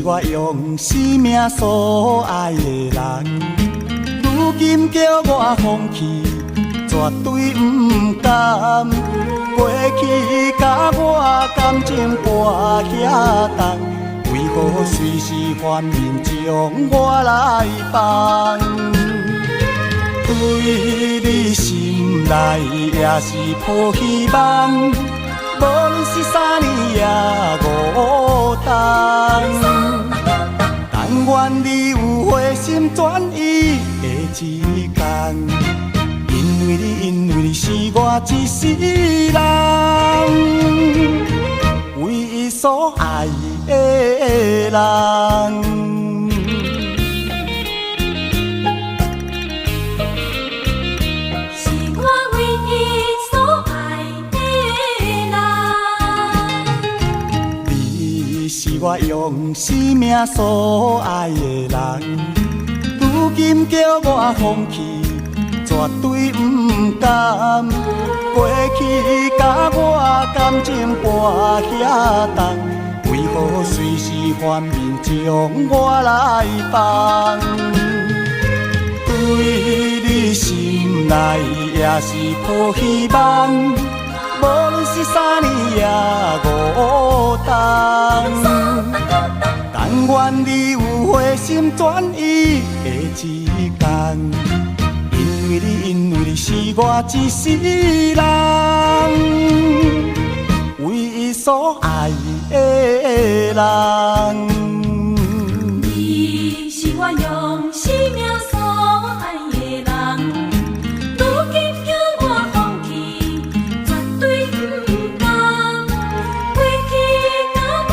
我用生命所爱的人，如今叫我放弃，绝对不甘。过去甲我感情跋遐重，为何随时反面将我来放？对你心内也是抱希望，无论是3年也5冬。但愿你有回心转意的一天，因为你是我一世人唯一所爱的人。我用生命所爱的人，如今叫我放弃，绝对不甘。过去甲我感情跋遐重，为何随时反面将我来放？对你心内也是抱希望，无论是3年也5冬。但愿你有回心转意的一天，因为你是我一世人唯一所爱的人。你是我用生命所爱的人，如今叫我放弃，绝对不甘。过去甲我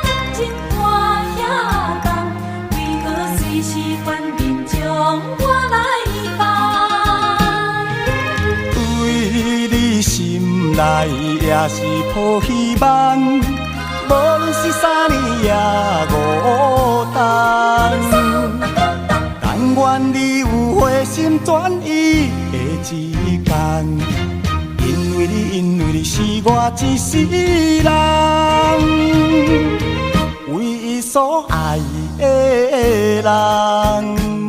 感情跋遐重，为何随时反面将我来放？对你心内也是抱希望，无论是3年也5冬。但愿你有回心转意的一天，因为你是我一世人唯一所爱的人。